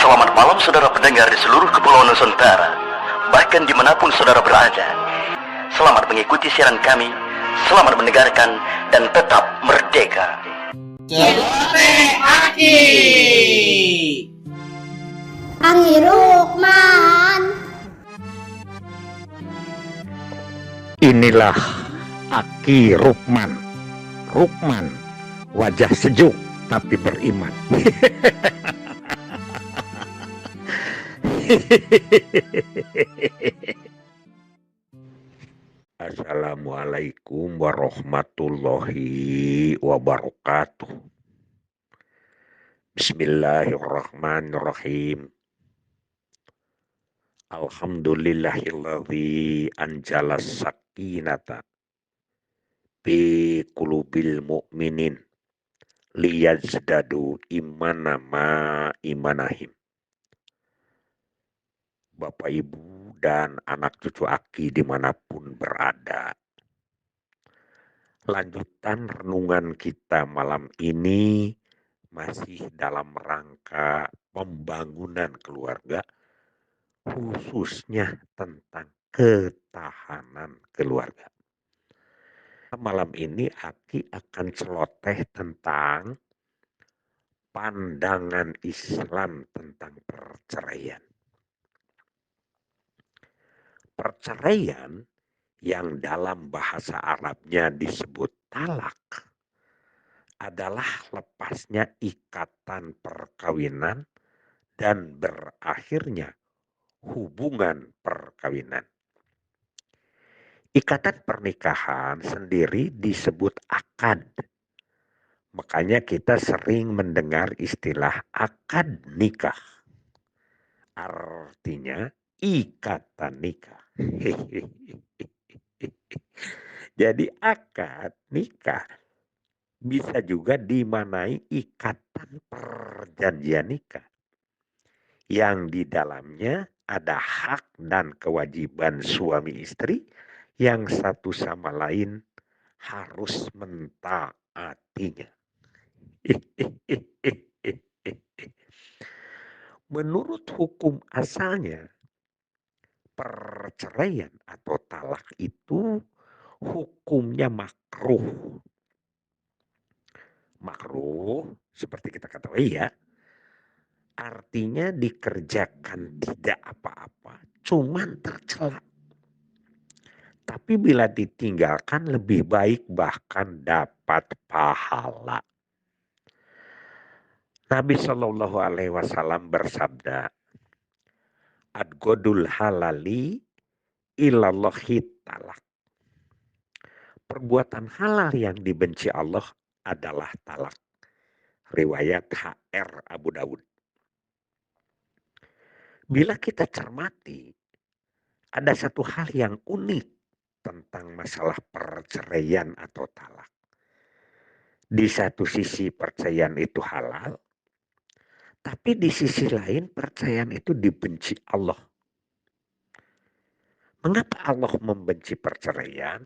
Selamat malam saudara pendengar di seluruh kepulauan Nusantara, bahkan dimanapun saudara berada. Selamat mengikuti siaran kami, selamat mendengarkan, dan tetap merdeka. Celoteh Aki Anggi Rukman. Inilah Aki Rukman. Rukman, wajah sejuk tapi beriman. Assalamualaikum warahmatullahi wabarakatuh. Bismillahirrahmanirrahim. Alhamdulillahilladzi anjala sakinata fi qulubil mu'minin liyazdadu imana ma imanahim. Bapak Ibu dan anak cucu Aki dimanapun berada. Lanjutan renungan kita malam ini masih dalam rangka pembangunan keluarga, khususnya tentang ketahanan keluarga. Malam ini Aki akan celoteh tentang pandangan Islam tentang perceraian. Perceraian yang dalam bahasa Arabnya disebut talak adalah lepasnya ikatan perkawinan dan berakhirnya hubungan perkawinan. Ikatan pernikahan sendiri disebut akad. Makanya kita sering mendengar istilah akad nikah. Artinya ikatan nikah. Jadi akad nikah bisa juga dimaknai ikatan perjanjian nikah yang di dalamnya ada hak dan kewajiban suami istri yang satu sama lain harus mentaatinya. Menurut hukum asalnya, perceraian atau talak itu hukumnya makruh. Makruh seperti kita ketahui ya, artinya dikerjakan tidak apa-apa, cuman tercela. Tapi bila ditinggalkan lebih baik bahkan dapat pahala. Nabi Shallallahu Alaihi Wasallam bersabda, "Adgodul halali ilallahi talak." Perbuatan halal yang dibenci Allah adalah talak. Riwayat HR Abu Dawud. Bila kita cermati, ada satu hal yang unik tentang masalah perceraian atau talak. Di satu sisi perceraian itu halal, tapi di sisi lain perceraian itu dibenci Allah. Mengapa Allah membenci perceraian?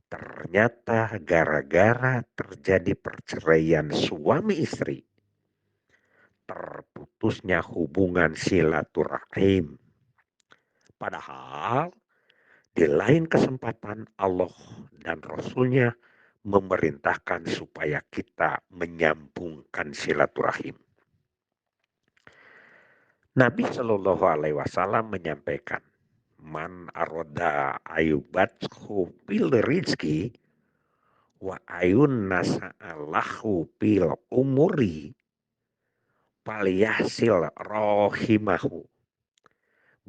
Ternyata gara-gara terjadi perceraian suami istri, terputusnya hubungan silaturahim. Padahal di lain kesempatan Allah dan Rasul-Nya memerintahkan supaya kita menyambungkan silaturahim. Nabi Shallallahu Alaihi Wasallam menyampaikan, "Man aroda ayubathu fil rizki wa ayun nasa'alahu fil umuri paliyahsil rohimahu."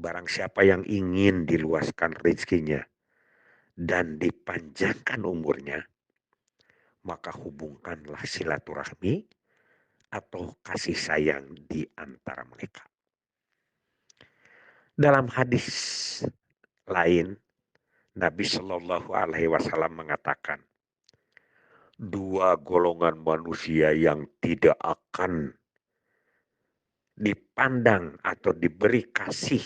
Barang siapa yang ingin diluaskan rezekinya dan dipanjangkan umurnya, maka hubungkanlah silaturahmi atau kasih sayang di antara mereka. Dalam hadis lain, Nabi Shallallahu Alaihi Wasallam mengatakan, dua golongan manusia yang tidak akan dipandang atau diberi kasih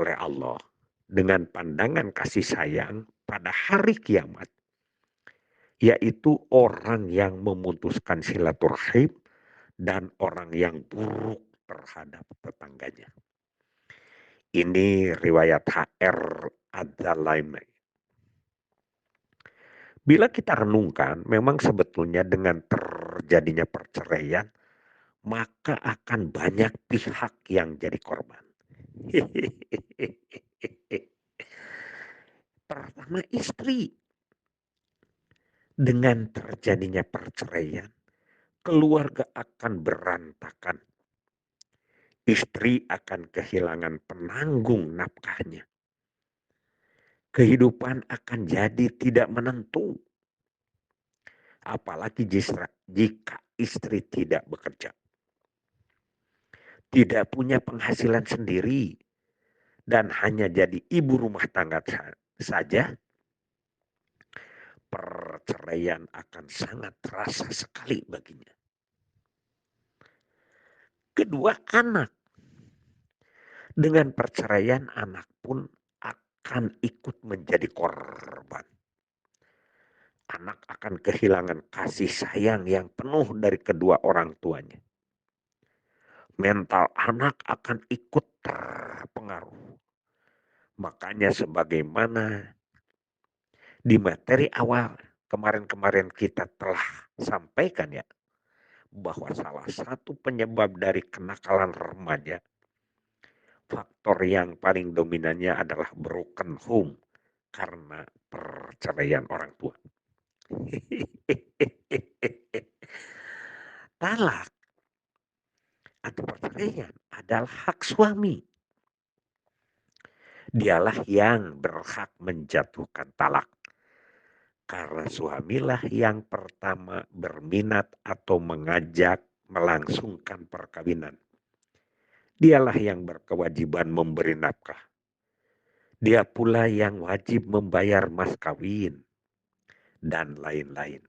oleh Allah dengan pandangan kasih sayang pada hari kiamat, yaitu orang yang memutuskan silaturahim dan orang yang buruk terhadap tetangganya. Ini riwayat HR Ad-Dalaimi. Bila kita renungkan, memang sebetulnya dengan terjadinya perceraian, maka akan banyak pihak yang jadi korban. Pertama istri. Dengan terjadinya perceraian, keluarga akan berantakan. Istri akan kehilangan penanggung nafkahnya. Kehidupan akan jadi tidak menentu. Apalagi jika istri tidak bekerja. Tidak punya penghasilan sendiri. Dan hanya jadi ibu rumah tangga saja. Perceraian akan sangat terasa sekali baginya. Kedua, anak. Dengan perceraian, anak pun akan ikut menjadi korban. Anak akan kehilangan kasih sayang yang penuh dari kedua orang tuanya. Mental anak akan ikut terpengaruh. Makanya sebagaimana di materi awal kemarin-kemarin kita telah sampaikan ya, bahwa salah satu penyebab dari kenakalan remaja, faktor yang paling dominannya adalah broken home karena perceraian orang tua. Talak atau perceraian adalah hak suami. Dialah yang berhak menjatuhkan talak. Karena suamilah yang pertama berminat atau mengajak melangsungkan perkawinan. Dialah yang berkewajiban memberi nafkah. Dia pula yang wajib membayar mas kawin. Dan lain-lain.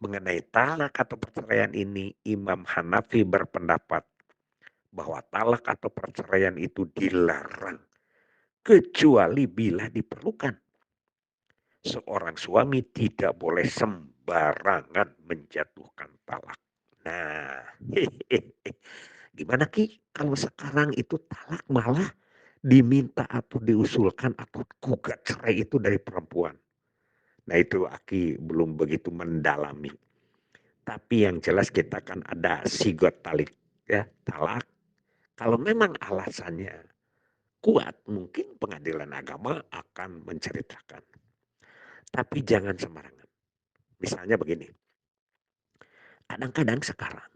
Mengenai talak atau perceraian ini, Imam Hanafi berpendapat bahwa talak atau perceraian itu dilarang kecuali bila diperlukan. Seorang suami tidak boleh sembarangan menjatuhkan talak. Nah, gimana Ki kalau sekarang itu talak malah diminta atau diusulkan atau gugat cerai itu dari perempuan. Nah itu Aki belum begitu mendalami. Tapi yang jelas kita kan ada sigot talik ya, talak. Kalau memang alasannya kuat, mungkin pengadilan agama akan menceritakan. Tapi jangan sembarangan. Misalnya begini. Kadang-kadang sekarang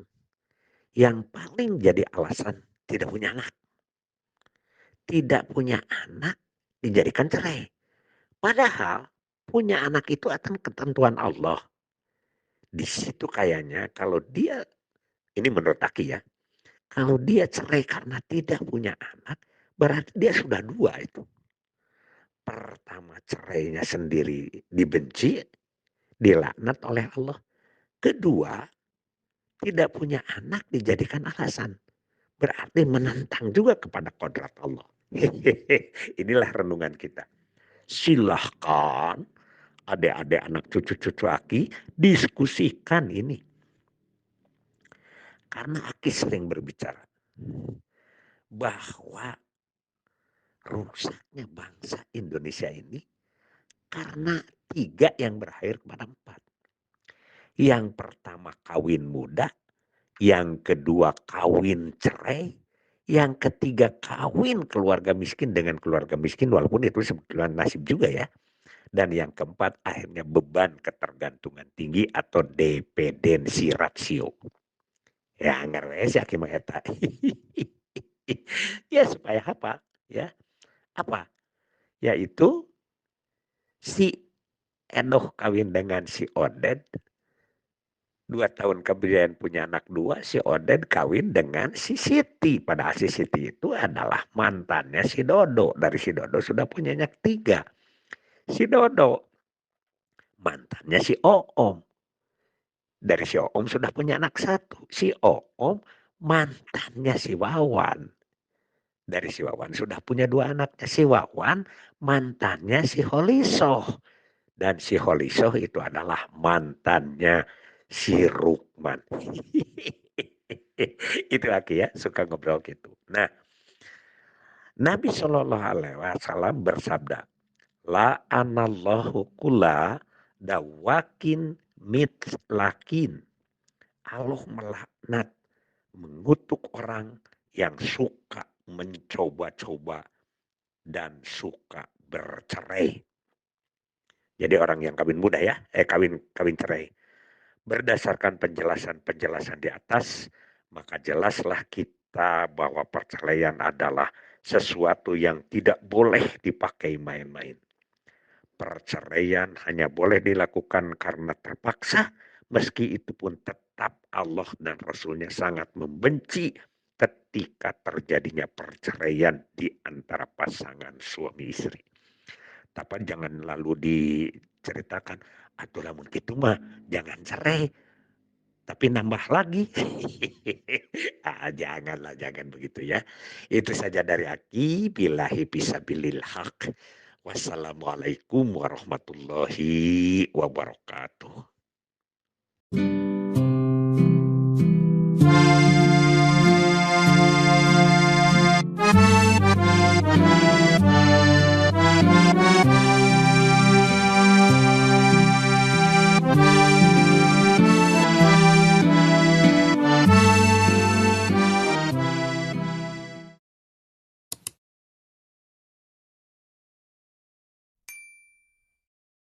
yang paling jadi alasan tidak punya anak. Tidak punya anak dijadikan cerai. Padahal punya anak itu akan ketentuan Allah. Di situ kayaknya kalau dia, ini menurut Aki ya, kalau dia cerai karena tidak punya anak, berarti dia sudah dua itu. Pertama cerainya sendiri dibenci, dilaknat oleh Allah. Kedua, tidak punya anak dijadikan alasan. Berarti menentang juga kepada kodrat Allah. Inilah renungan kita. Silahkan adik-adik anak cucu-cucu Aki diskusikan ini. Karena Aki sering berbicara bahwa rusaknya bangsa Indonesia ini karena 3 yang berakhir kepada 4. Yang pertama kawin muda, yang kedua kawin cerai, yang ketiga kawin keluarga miskin dengan keluarga miskin walaupun itu sebetulnya nasib juga ya. Dan yang keempat akhirnya beban ketergantungan tinggi atau dependensi rasio. Ya ngerti sih Aki eta. Ya supaya apa? Ya. Apa? Yaitu si Enoh kawin dengan si Oded. 2 tahun kemudian punya anak 2, si Oded kawin dengan si Siti. Padahal si Siti itu adalah mantannya si Dodo. Dari si Dodo sudah punya anak 3. Si Dodo mantannya si Oom. Dari si Oom sudah punya anak 1. Si Oom mantannya si Wawan. Dari si Wawan sudah punya 2 anaknya. Si Wawan mantannya si Holisoh. Dan si Holisoh itu adalah mantannya si Rukman. Itu Aki ya, suka ngobrol gitu. Nah, Nabi Shallallahu Alaihi Wasallam bersabda, la anallahu kula dawakin mitlakin. Allah melaknat, mengutuk orang yang suka mencoba-coba dan suka bercerai. Jadi orang yang kawin muda ya, kawin cerai. Berdasarkan penjelasan-penjelasan di atas, maka jelaslah kita bahwa perceraian adalah sesuatu yang tidak boleh dipakai main-main. Perceraian hanya boleh dilakukan karena terpaksa, meski itu pun tetap Allah dan Rasulnya sangat membenci ketika terjadinya perceraian di antara pasangan suami istri. Tapi jangan lalu diceritakan, atuh lamun kitu mah jangan cerai, tapi nambah lagi. Janganlah, jangan begitu ya. Itu saja dari Aki, billahi fisabilil haq. Wassalamualaikum warahmatullahi wabarakatuh.